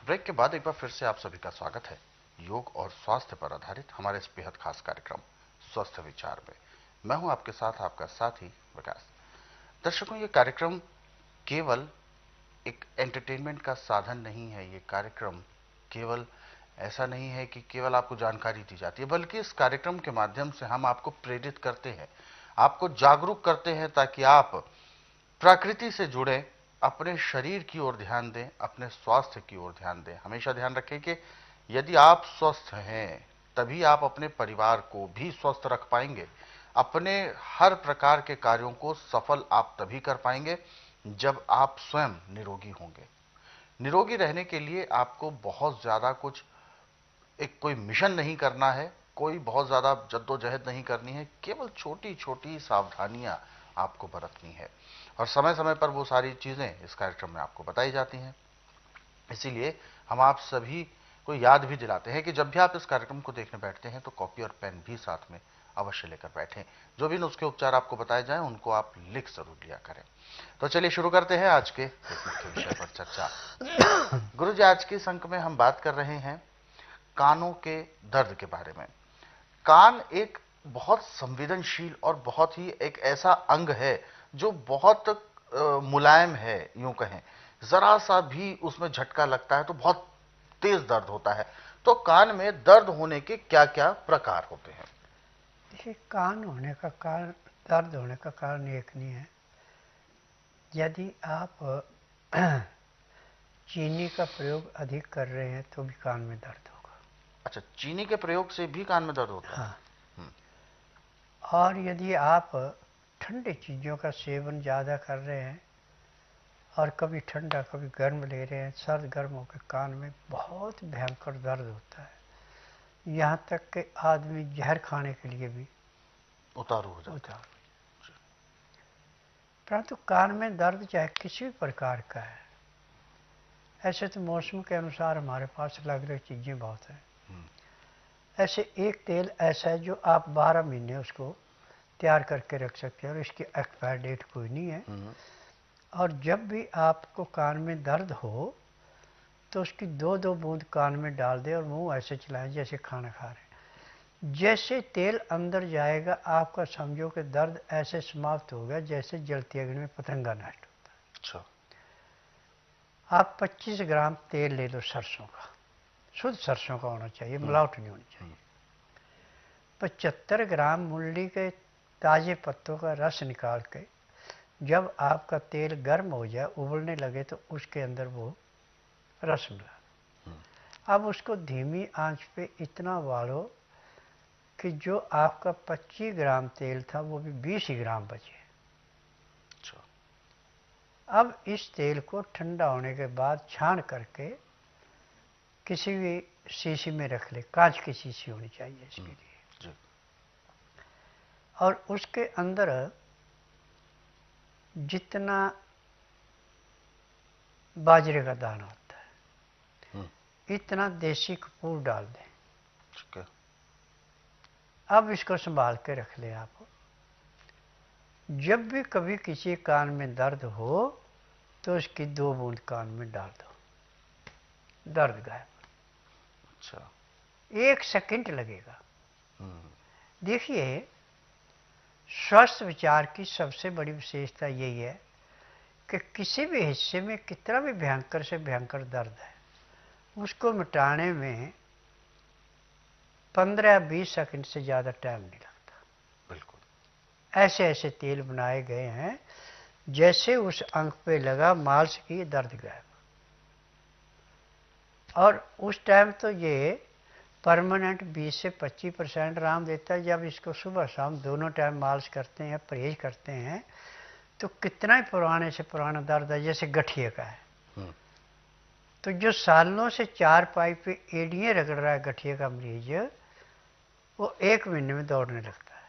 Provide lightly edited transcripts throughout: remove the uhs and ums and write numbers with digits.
Break के बाद एक बार फिर से आप सभी का स्वागत है योग और स्वास्थ्य पर आधारित हमारे इस बेहद खास कार्यक्रम स्वस्थ विचार में। मैं हूं आपके साथ आपका साथी विकास। दर्शकों, ये कार्यक्रम केवल एक एंटरटेनमेंट का साधन नहीं है। ये कार्यक्रम केवल ऐसा नहीं है कि केवल आपको जानकारी दी जाती है, बल्कि इस कार्यक्रम के माध्यम से हम आपको प्रेरित करते हैं, आपको जागरूक करते हैं, ताकि आप प्रकृति से जुड़े, अपने शरीर की ओर ध्यान दें, अपने स्वास्थ्य की ओर ध्यान दें। हमेशा ध्यान रखें कि यदि आप स्वस्थ हैं तभी आप अपने परिवार को भी स्वस्थ रख पाएंगे। अपने हर प्रकार के कार्यों को सफल आप तभी कर पाएंगे जब आप स्वयं निरोगी होंगे। निरोगी रहने के लिए आपको बहुत ज्यादा कुछ, एक कोई मिशन नहीं करना है, कोई बहुत ज्यादा जद्दोजहद नहीं करनी है, केवल छोटी छोटी सावधानियां आपको बरतनी है और समय समय पर वो सारी चीजें इस कार्यक्रम में आपको बताई जाती हैं। इसीलिए हम आप सभी को याद भी दिलाते हैं कि जब भी आप इस कार्यक्रम को देखने बैठते हैं तो कॉपी और पेन भी साथ में अवश्य लेकर बैठें। जो भी नुस्खे उपचार आपको बताए जाएं उनको आप लिख जरूर लिया करें। तो चलिए शुरू करते हैं आज के एक मुख्य विषय पर चर्चा। गुरु जी, आज के इस अंक में हम बात कर रहे हैं कानों के दर्द के बारे में। कान एक बहुत संवेदनशील और बहुत ही एक ऐसा अंग है जो बहुत मुलायम है, यूं कहें। जरा सा भी उसमें झटका लगता है तो बहुत तेज दर्द होता है। तो कान में दर्द होने के क्या क्या प्रकार होते हैं? देखिए, कान होने का कारण, दर्द होने का कारण एक नहीं है। यदि आप चीनी का प्रयोग अधिक कर रहे हैं तो भी कान में दर्द होगा। अच्छा, चीनी के प्रयोग से भी कान में दर्द होता है? हाँ, और यदि आप ठंडी चीज़ों का सेवन ज़्यादा कर रहे हैं और कभी ठंडा कभी गर्म ले रहे हैं, सर्द गर्म होकर कान में बहुत भयंकर दर्द होता है। यहाँ तक कि आदमी जहर खाने के लिए भी उतारू हो जाता है। उतार। परंतु कान में दर्द चाहे किसी भी प्रकार का है, ऐसे तो मौसम के अनुसार हमारे पास अलग अलग चीज़ें बहुत हैं। ऐसे एक तेल ऐसा है जो आप 12 महीने उसको तैयार करके रख सकते हैं और इसकी एक्सपायर डेट कोई नहीं है। और जब भी आपको कान में दर्द हो तो उसकी 2-2 बूंद कान में डाल दें और मुंह ऐसे चलाएं जैसे खाना खा रहे हैं। जैसे तेल अंदर जाएगा आपका समझो कि दर्द ऐसे समाप्त हो गया जैसे जलती अग्नि में पतंगा नष्ट होता है। अच्छा। आप 25 ग्राम तेल ले लो सरसों का, शुद्ध सरसों का होना चाहिए, मिलावट नहीं होनी चाहिए। 75 ग्राम मूली के ताज़े पत्तों का रस निकाल के जब आपका तेल गर्म हो जाए, उबलने लगे, तो उसके अंदर वो रस मिला। अब उसको धीमी आंच पे इतना उबालो कि जो आपका 25 ग्राम तेल था वो भी 20 ही ग्राम बचे। अच्छा। अब इस तेल को ठंडा होने के बाद छान करके किसी भी शीशी में रख ले, कांच की शीशी होनी चाहिए इसके लिए। और उसके अंदर जितना बाजरे का दाना होता है इतना देसी कपूर डाल दें। ठीक है। अब इसको संभाल के रख ले आप। जब भी कभी किसी कान में दर्द हो तो इसकी 2 बूंद कान में डाल दो, दर्द गायब। अच्छा। 1 सेकंड लगेगा। देखिए, स्वस्थ विचार की सबसे बड़ी विशेषता यही है कि किसी भी हिस्से में कितना भी भयंकर से भयंकर दर्द है, उसको मिटाने में 15-20 सेकंड से ज़्यादा टाइम नहीं लगता। बिल्कुल। ऐसे ऐसे तेल बनाए गए हैं जैसे उस अंग पे लगा मालिश की, दर्द गायब। और उस टाइम तो ये परमानेंट 20 से 25% आराम देता है। जब इसको सुबह शाम दोनों टाइम मालिश करते हैं, परहेज करते हैं, तो कितना ही पुराने से पुराना दर्द है, जैसे गठिए का है, तो जो सालों से 4 पाई पे एड़ियाँ रगड़ रहा है गठिए का मरीज, वो 1 महीने में दौड़ने लगता है।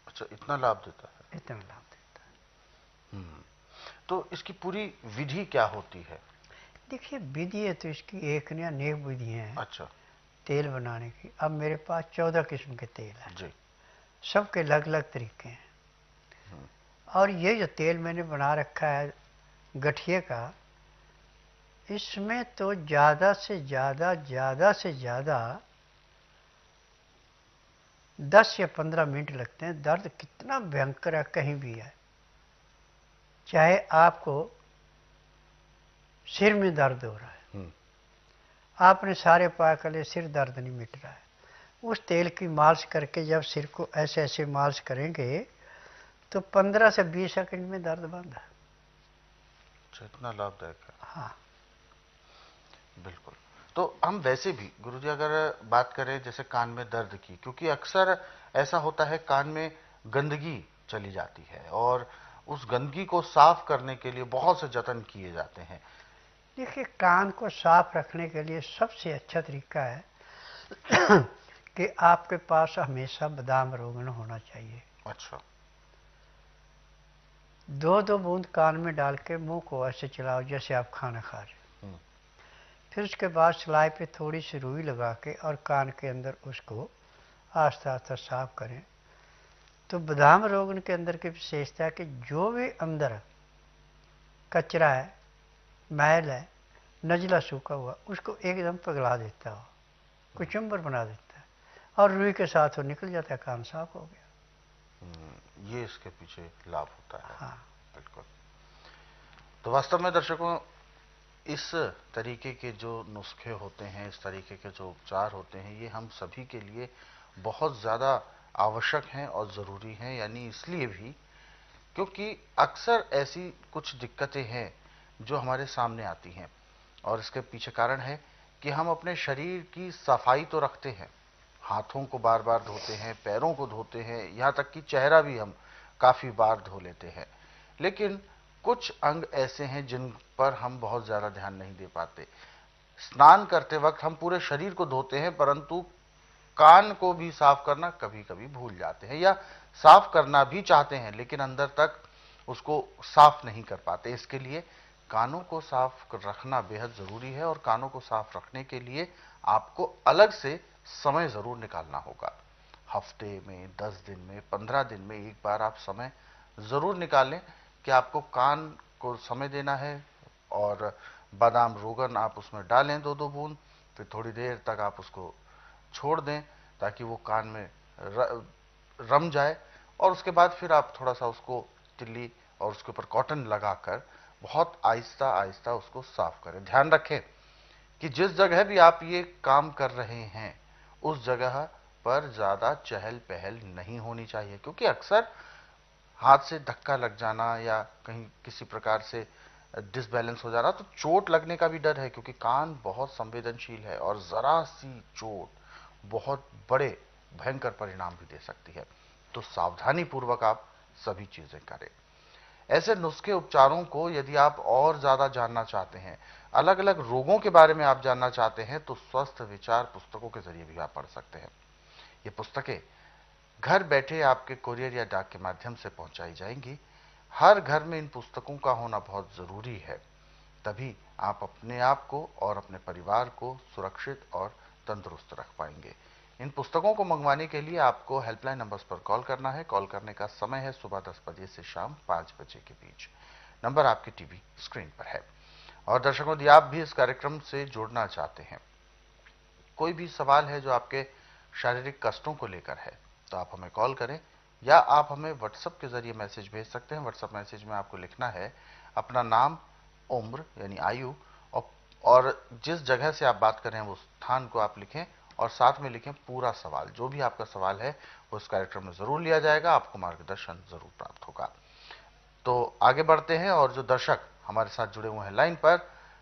अच्छा, इतना लाभ देता है? इतना लाभ देता है। तो इसकी पूरी विधि क्या होती है? देखिए, विधि है तो इसकी एक नहीं अनेक विधियाँ हैं। अच्छा। तेल बनाने की अब मेरे पास 14 किस्म के तेल हैं जी। सबके अलग अलग तरीके हैं। और ये जो तेल मैंने बना रखा है गठिए का, इसमें तो ज़्यादा से ज़्यादा 10 या 15 मिनट लगते हैं। दर्द कितना भयंकर है कहीं भी है, चाहे आपको सिर में दर्द हो रहा है, आपने सारे उपाय कर लिए, सिर दर्द नहीं मिट रहा है, उस तेल की मालिश करके जब सिर को ऐसे ऐसे मालिश करेंगे तो 15 से 20 सेकंड में दर्द बंद है। इतना लाभदायक है। हाँ, बिल्कुल। तो हम वैसे भी गुरुजी अगर बात करें जैसे कान में दर्द की, क्योंकि अक्सर ऐसा होता है कान में गंदगी चली जाती है और उस गंदगी को साफ करने के लिए बहुत से जतन किए जाते हैं। देखिए, कान को साफ रखने के लिए सबसे अच्छा तरीका है कि आपके पास हमेशा बादाम रोगन होना चाहिए। अच्छा। 2-2 बूंद कान में डाल के मुंह को ऐसे चलाओ जैसे आप खाना खा रहे। फिर उसके बाद सिलाई पे थोड़ी सी रुई लगा के और कान के अंदर उसको आस्ता आस्ता साफ करें। तो बादाम रोगन के अंदर की विशेषता है कि जो भी अंदर कचरा है, मैल है, नजला सूखा हुआ, उसको एकदम पिघला देता हो, कुचुम्बर बना देता है और रुई के साथ वो निकल जाता है, कान साफ हो गया। ये इसके पीछे लाभ होता है। हाँ, बिल्कुल। तो वास्तव में दर्शकों, इस तरीके के जो नुस्खे होते हैं, इस तरीके के जो उपचार होते हैं, ये हम सभी के लिए बहुत ज़्यादा आवश्यक हैं और ज़रूरी हैं। यानी इसलिए भी क्योंकि अक्सर ऐसी कुछ दिक्कतें हैं जो हमारे सामने आती हैं और इसके पीछे कारण है कि हम अपने शरीर की सफाई तो रखते हैं, हाथों को बार बार धोते हैं, पैरों को धोते हैं, यहाँ तक कि चेहरा भी हम काफ़ी बार धो लेते हैं, लेकिन कुछ अंग ऐसे हैं जिन पर हम बहुत ज़्यादा ध्यान नहीं दे पाते। स्नान करते वक्त हम पूरे शरीर को धोते हैं, परंतु कान को भी साफ करना कभी कभी भूल जाते हैं, या साफ करना भी चाहते हैं लेकिन अंदर तक उसको साफ नहीं कर पाते। इसके लिए कानों को साफ रखना बेहद ज़रूरी है और कानों को साफ रखने के लिए आपको अलग से समय ज़रूर निकालना होगा। हफ्ते में, 10 दिन में, 15 दिन में एक बार आप समय ज़रूर निकालें कि आपको कान को समय देना है और बादाम रोगन आप उसमें डालें 2-2 बूंद, फिर थोड़ी देर तक आप उसको छोड़ दें ताकि वो कान में रम जाए और उसके बाद फिर आप थोड़ा सा उसको तिल्ली और उसके ऊपर कॉटन लगाकर बहुत आहिस्ता आहिस्ता उसको साफ करें। ध्यान रखें कि जिस जगह भी आप ये काम कर रहे हैं उस जगह पर ज़्यादा चहल पहल नहीं होनी चाहिए, क्योंकि अक्सर हाथ से धक्का लग जाना या कहीं किसी प्रकार से डिसबैलेंस हो जाना तो चोट लगने का भी डर है, क्योंकि कान बहुत संवेदनशील है और ज़रा सी चोट बहुत बड़े भयंकर परिणाम भी दे सकती है। तो सावधानी पूर्वक आप सभी चीज़ें करें। ऐसे नुस्खे उपचारों को यदि आप और ज़्यादा जानना चाहते हैं, अलग अलग रोगों के बारे में आप जानना चाहते हैं, तो स्वस्थ विचार पुस्तकों के जरिए भी आप पढ़ सकते हैं। ये पुस्तकें घर बैठे आपके कुरियर या डाक के माध्यम से पहुंचाई जाएंगी। हर घर में इन पुस्तकों का होना बहुत ज़रूरी है, तभी आप अपने आप को और अपने परिवार को सुरक्षित और तंदुरुस्त रख पाएंगे। इन पुस्तकों को मंगवाने के लिए आपको हेल्पलाइन नंबर्स पर कॉल करना है। कॉल करने का समय है सुबह 10 बजे से शाम 5 बजे के बीच। नंबर आपकी टीवी स्क्रीन पर है। और दर्शकों, यदि आप भी इस कार्यक्रम से जुड़ना चाहते हैं, कोई भी सवाल है जो आपके शारीरिक कष्टों को लेकर है, तो आप हमें कॉल करें या आप हमें व्हाट्सएप के जरिए मैसेज भेज सकते हैं। व्हाट्सएप मैसेज में आपको लिखना है अपना नाम, उम्र यानी आयु और जिस जगह से आप बात कर रहे हैं वो स्थान को आप लिखें और साथ में लिखें पूरा सवाल। जो भी आपका सवाल है वो इस कार्यक्रम में ज़रूर लिया जाएगा, आपको मार्गदर्शन ज़रूर प्राप्त होगा। तो आगे बढ़ते हैं और जो दर्शक हमारे साथ जुड़े हुए हैं लाइन पर,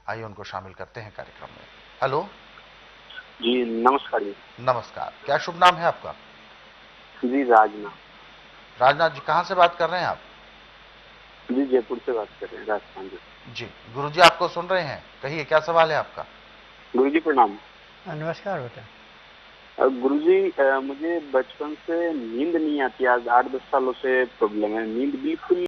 आइए उनको शामिल करते हैं कार्यक्रम में। हेलो जी, नमस्कार जी। नमस्कार, क्या शुभ नाम है आपका? जी, राजनाथ। राजनाथ जी, कहाँ से बात कर रहे हैं आप? जी, जयपुर से बात कर रहे हैं, राजस्थान से। जी, गुरुजी आपको सुन रहे हैं, कहिए क्या सवाल है आपका? गुरुजी प्रणाम। नमस्कार बेटा। गुरुजी, मुझे बचपन से नींद नहीं आती, आज 8-10 सालों से प्रॉब्लम है, नींद बिल्कुल